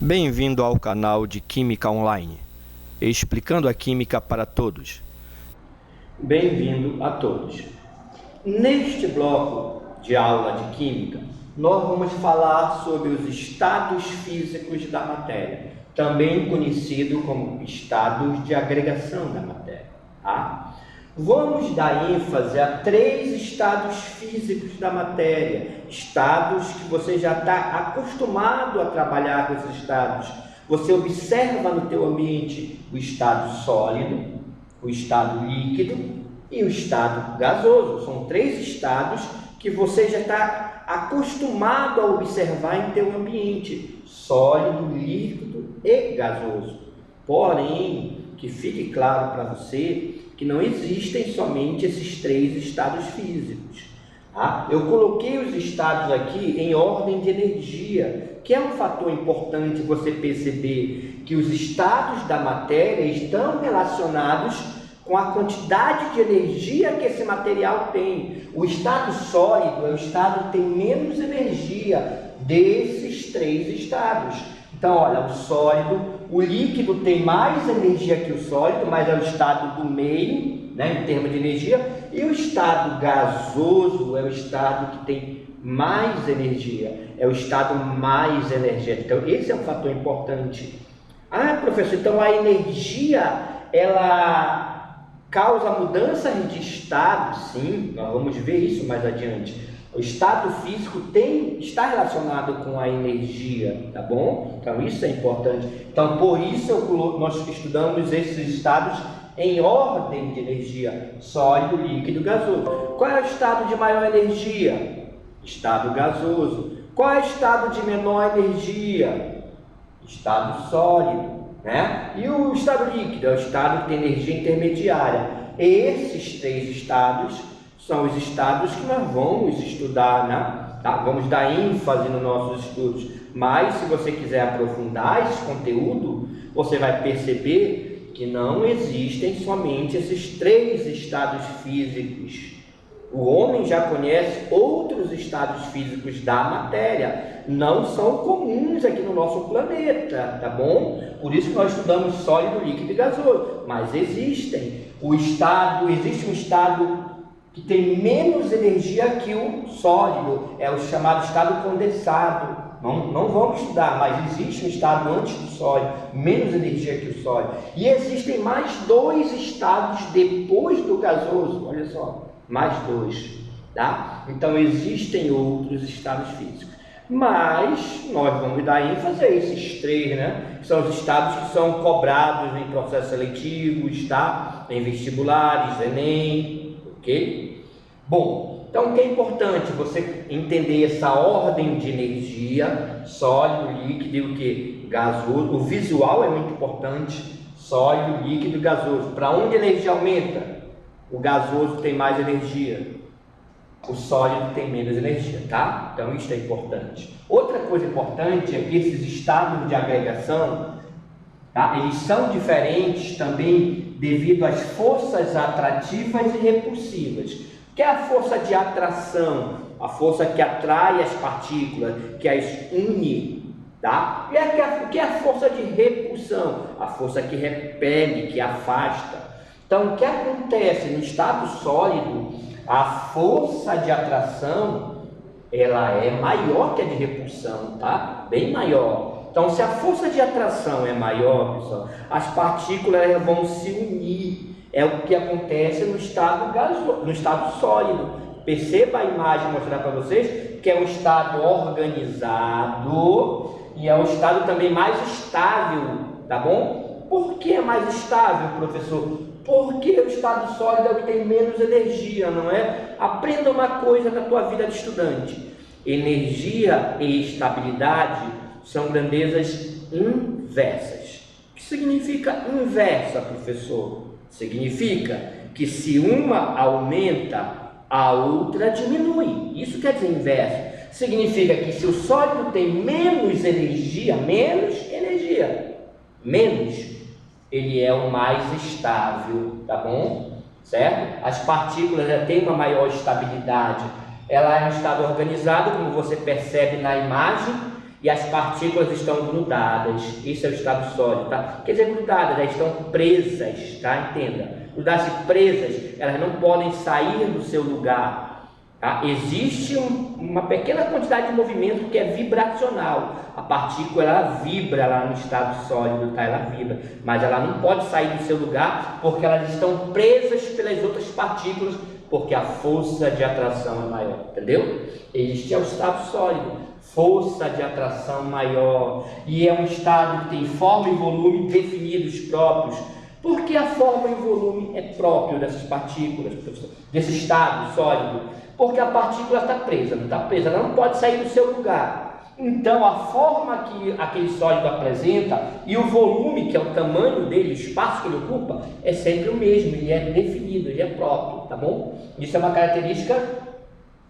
Bem-vindo ao canal de Química Online, explicando a química para todos. Bem-vindo a todos. Neste bloco de aula de Química, nós vamos falar sobre os estados físicos da matéria, também conhecido como estados de agregação da matéria. Tá? Vamos dar ênfase a 3 estados físicos da matéria, estados que você já está acostumado a trabalhar com esses estados. Você observa no teu ambiente o estado sólido, o estado líquido e o estado gasoso. São 3 estados que você já está acostumado a observar em teu ambiente: sólido, líquido e gasoso. Porém, que fique claro para você que não existem somente esses 3 estados físicos. Tá? Eu coloquei os estados aqui em ordem de energia, que é um fator importante você perceber que os estados da matéria estão relacionados com a quantidade de energia que esse material tem. O estado sólido é o estado que tem menos energia desses 3 estados. Então, olha, o sólido, o líquido tem mais energia que o sólido, mas é o estado do meio, né, em termos de energia, e o estado gasoso é o estado que tem mais energia, é o estado mais energético. Então, esse é um fator importante. Ah, professor, então a energia, ela causa mudanças de estado? Sim, nós vamos ver isso mais adiante. O estado físico está relacionado com a energia, tá bom? Então isso é importante. Então por isso nós estudamos esses estados em ordem de energia: sólido, líquido, gasoso. Qual é o estado de maior energia? Estado gasoso. Qual é o estado de menor energia? Estado sólido, né? E o estado líquido é o estado que tem energia intermediária. Esses 3 estados são os estados que nós vamos estudar, né? Tá? Vamos dar ênfase nos nossos estudos. Mas se você quiser aprofundar esse conteúdo, você vai perceber que não existem somente esses 3 estados físicos. O homem já conhece outros estados físicos da matéria, não são comuns aqui no nosso planeta, tá bom? Por isso que nós estudamos sólido, líquido e gasoso, mas existem. Existe um estado que tem menos energia que o sólido, é o chamado estado condensado. Não vamos estudar, mas existe um estado antes do sólido, menos energia que o sólido. E existem mais 2 estados depois do gasoso, olha só, mais 2, tá? Então existem outros estados físicos. Mas nós vamos dar ênfase a esses 3, né? Que são os estados que são cobrados em processos seletivos, tá? Em vestibulares, Enem, ok? Bom, então o que é importante você entender essa ordem de energia: sólido, líquido e o que? Gasoso. O visual é muito importante: sólido, líquido e gasoso. Para onde a energia aumenta? O gasoso tem mais energia, o sólido tem menos energia, tá? Então isso é importante. Outra coisa importante é que esses estados de agregação, tá? Eles são diferentes também devido às forças atrativas e repulsivas. O que é a força de atração? A força que atrai as partículas, que as une, tá? E o que é a força de repulsão? A força que repele, que afasta. Então, o que acontece no estado sólido? A força de atração, ela é maior que a de repulsão, tá? Bem maior. Então, se a força de atração é maior, pessoal, as partículas vão se unir. É o que acontece no estado sólido. Perceba a imagem, mostrar para vocês que é um estado organizado e é um estado também mais estável, tá bom? Por que é mais estável, professor? Porque o estado sólido é o que tem menos energia, não é? Aprenda uma coisa na tua vida de estudante: energia e estabilidade são grandezas inversas. O que significa inversa, professor? Significa que se uma aumenta, a outra diminui. Isso quer dizer inverso. Significa que se o sólido tem menos energia, ele é o mais estável, tá bom? Certo? As partículas já têm uma maior estabilidade. Ela é um estado organizado, como você percebe na imagem, e as partículas estão grudadas. Isso é o estado sólido, tá? Quer dizer, grudadas, elas estão presas, tá? Entenda. Grudadas e presas, elas não podem sair do seu lugar, tá? Existe uma pequena quantidade de movimento que é vibracional. A partícula, ela vibra lá no estado sólido, tá? Ela vibra, mas ela não pode sair do seu lugar porque elas estão presas pelas outras partículas, porque a força de atração é maior, entendeu? Este é o estado sólido, força de atração maior, e é um estado que tem forma e volume definidos próprios. Porque a forma e o volume é próprio dessas partículas, desse estado sólido? Porque a partícula está presa, não está presa, ela não pode sair do seu lugar. Então, a forma que aquele sólido apresenta e o volume, que é o tamanho dele, o espaço que ele ocupa, é sempre o mesmo, ele é definido, ele é próprio, tá bom? Isso é uma característica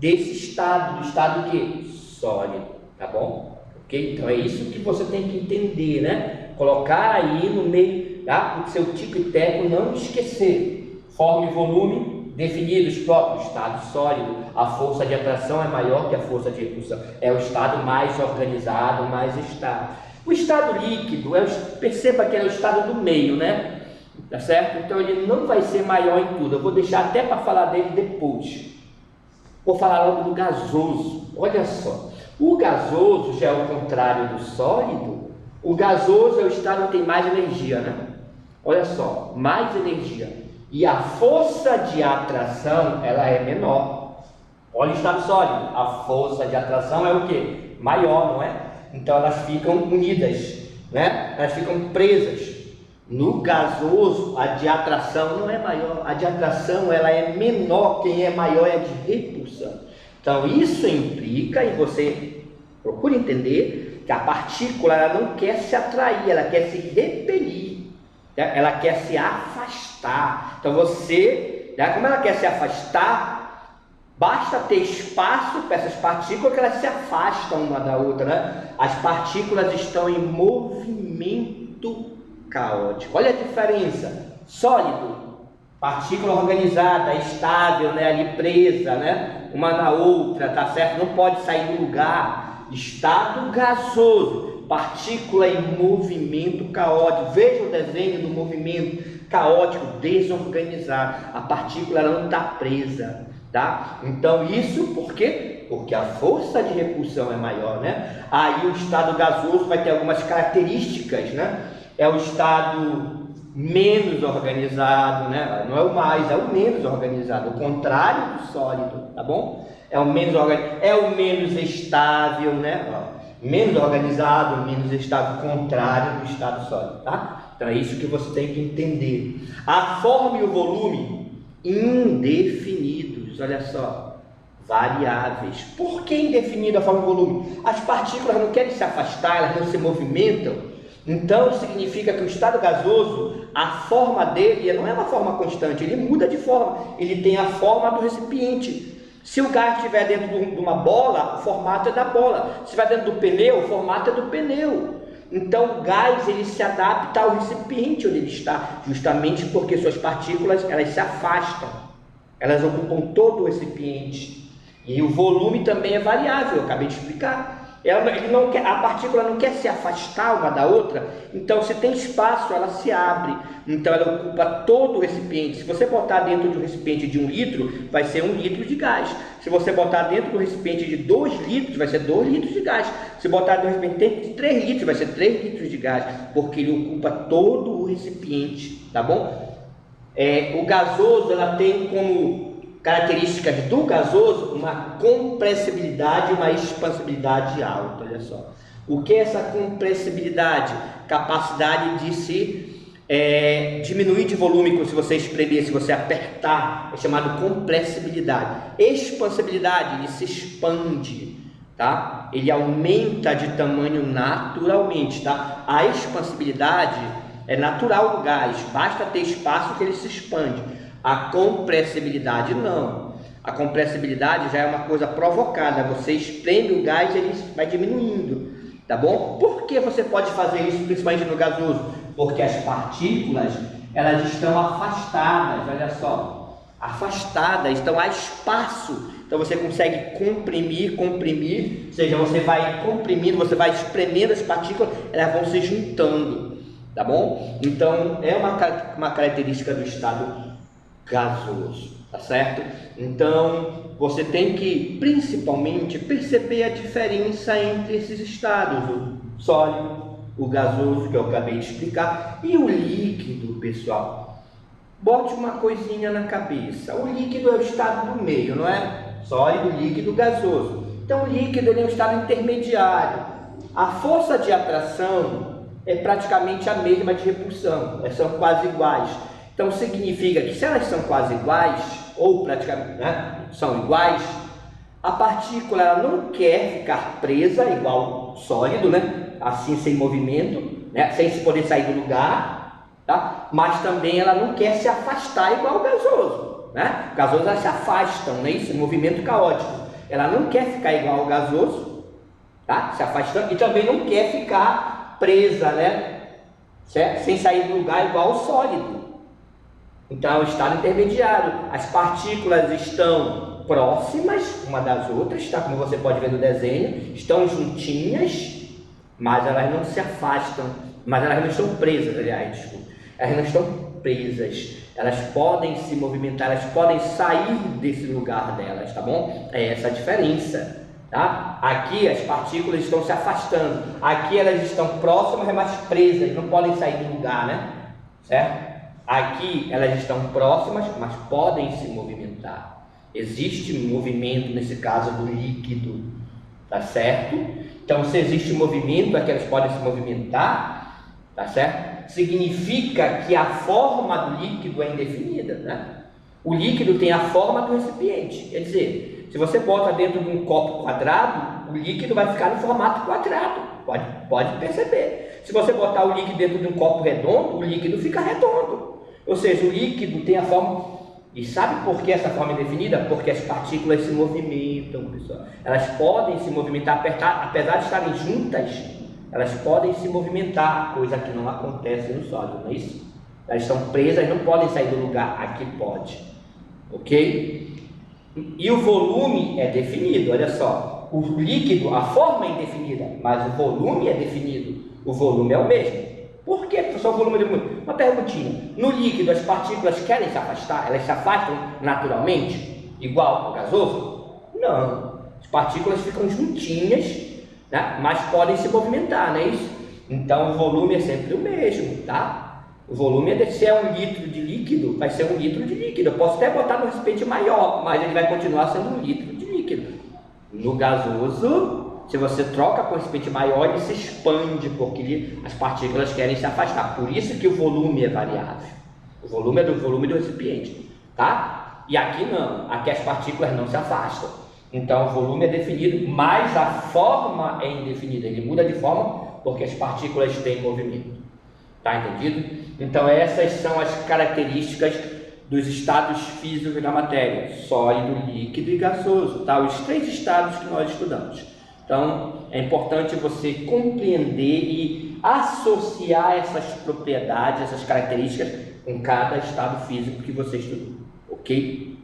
desse estado, do estado que? Sólido, tá bom? Ok? Então, é isso que você tem que entender, né? Colocar aí no meio, tá? O seu tico e teco, não esquecer. Forma e volume definidos próprios, estado sólido. A força de atração é maior que a força de repulsão. É o estado mais organizado, mais estável. O estado líquido, perceba que é o estado do meio, né? Tá certo? Então ele não vai ser maior em tudo. Eu vou deixar até para falar dele depois. Vou falar logo do gasoso. Olha só. O gasoso já é o contrário do sólido. O gasoso é o estado que tem mais energia, né? Olha só, mais energia. E a força de atração, ela é menor. Olha o estado sólido. A força de atração é o quê? Maior, não é? Então elas ficam unidas, né? Elas ficam presas. No gasoso, a de atração não é maior. A de atração, ela é menor. Quem é maior é a de repulsão. Então isso implica, e você procura entender, que a partícula, ela não quer se atrair, ela quer se repelir. Ela quer se afastar. Então você, como ela quer se afastar, basta ter espaço para essas partículas que elas se afastam uma da outra, né? As partículas estão em movimento caótico. Olha a diferença. Sólido, partícula organizada, estável, né? Ali presa, né? Uma na outra, tá certo? Não pode sair do lugar. Estado gasoso, partícula em movimento caótico. Veja o desenho do movimento caótico, desorganizado. A partícula, ela não está presa, tá? Então isso por quê? Porque a força de repulsão é maior, né? Aí o estado gasoso vai ter algumas características, né? É o estado menos organizado, né? Não é o mais, é o menos organizado, o contrário do sólido, tá bom? É o menos estável, né? Menos organizado, menos estável, contrário do estado sólido, tá? Então é isso que você tem que entender. A forma e o volume indefinidos, olha só, variáveis. Por que indefinido a forma e o volume? As partículas não querem se afastar, elas não se movimentam. Então significa que o estado gasoso, a forma dele não é uma forma constante, ele muda de forma, ele tem a forma do recipiente. Se o gás estiver dentro de uma bola, o formato é da bola. Se estiver dentro do pneu, o formato é do pneu. Então o gás, ele se adapta ao recipiente onde ele está, justamente porque suas partículas, elas se afastam, elas ocupam todo o recipiente. E o volume também é variável, eu acabei de explicar. A partícula não quer se afastar uma da outra, então se tem espaço, ela se abre, então ela ocupa todo o recipiente. Se você botar dentro de um recipiente de 1 litro, vai ser 1 litro de gás. Se você botar dentro de um recipiente de 2 litros, vai ser 2 litros de gás. Se botar dentro de um recipiente de 3 litros, vai ser 3 litros de gás, porque ele ocupa todo o recipiente, tá bom? O gasoso, ela tem como características do gasoso uma compressibilidade e uma expansibilidade alta. Olha só. O que é essa compressibilidade? Capacidade de se diminuir de volume se você espremer, se você apertar, é chamado compressibilidade. Expansibilidade, ele se expande, tá? Ele aumenta de tamanho naturalmente, tá? A expansibilidade é natural do gás, basta ter espaço que ele se expande. A compressibilidade não. A compressibilidade já é uma coisa provocada. Você espreme o gás e ele vai diminuindo, tá bom? Por que você pode fazer isso, principalmente no gasoso? Porque as partículas, elas estão afastadas, olha só. afastadas, então há espaço. Então você consegue comprimir, ou seja, você vai comprimindo, você vai espremendo as partículas, elas vão se juntando, tá bom? Então é uma característica do estado gasoso, tá certo? Então você tem que principalmente perceber a diferença entre esses estados, o sólido, o gasoso, que eu acabei de explicar, e o líquido, pessoal. Bote uma coisinha na cabeça, o líquido é o estado do meio, não é? Sólido, líquido, gasoso. Então o líquido ele é um estado intermediário. A força de atração é praticamente a mesma de repulsão, elas são quase iguais. Então significa que se elas são quase iguais, ou praticamente são iguais, a partícula ela não quer ficar presa igual sólido, assim sem movimento, sem se poder sair do lugar, tá? Mas também ela não quer se afastar igual o gasoso. O gasoso elas se afastam, isso é um movimento caótico. Ela não quer ficar igual ao gasoso, tá? Se afastando, e também não quer ficar presa, certo? Sem sair do lugar igual ao sólido. Então é o estado intermediário. As partículas estão próximas uma das outras, tá? Como você pode ver no desenho, estão juntinhas, mas elas não se afastam, mas elas não estão presas, aliás, desculpa. Elas não estão presas, elas podem se movimentar, elas podem sair desse lugar delas, tá bom? É essa a diferença, tá? Aqui as partículas estão se afastando, aqui elas estão próximas, mas presas, não podem sair do lugar, certo? Aqui elas estão próximas, mas podem se movimentar. Existe movimento nesse caso do líquido, tá certo? Então, se existe movimento, aqui elas podem se movimentar, tá certo? Significa que a forma do líquido é indefinida, O líquido tem a forma do recipiente, quer dizer, se você bota dentro de um copo quadrado, o líquido vai ficar no formato quadrado, pode perceber. Se você botar o líquido dentro de um copo redondo, o líquido fica redondo. Ou seja, o líquido tem a forma. E sabe por que essa forma é definida? Porque as partículas se movimentam, pessoal. Elas podem se movimentar, apesar de estarem juntas, elas podem se movimentar, coisa que não acontece no sólido, não é isso? Elas estão presas, não podem sair do lugar. Aqui pode, ok? E o volume é definido, olha só. O líquido, a forma é indefinida, mas o volume é definido. O volume é o mesmo. Por que só o volume é definido? Uma perguntinha. No líquido, as partículas querem se afastar? Elas se afastam naturalmente? Igual ao gasoso? Não. As partículas ficam juntinhas, mas podem se movimentar, não é isso? Então, o volume é sempre o mesmo, tá? O volume, se é 1 litro de líquido, vai ser 1 litro de líquido. Eu posso até botar no recipiente maior, mas ele vai continuar sendo 1 litro de líquido. No gasoso, se você troca para um recipiente maior, ele se expande, porque as partículas querem se afastar. Por isso que o volume é variável. O volume é do volume do recipiente, tá? E aqui não, aqui as partículas não se afastam. Então o volume é definido, mas a forma é indefinida. Ele muda de forma porque as partículas têm movimento. Tá entendido? Então essas são as características dos estados físicos da matéria: sólido, líquido e gasoso, tá? Os 3 estados que nós estudamos. Então é importante você compreender e associar essas propriedades, essas características com cada estado físico que você estudou, ok?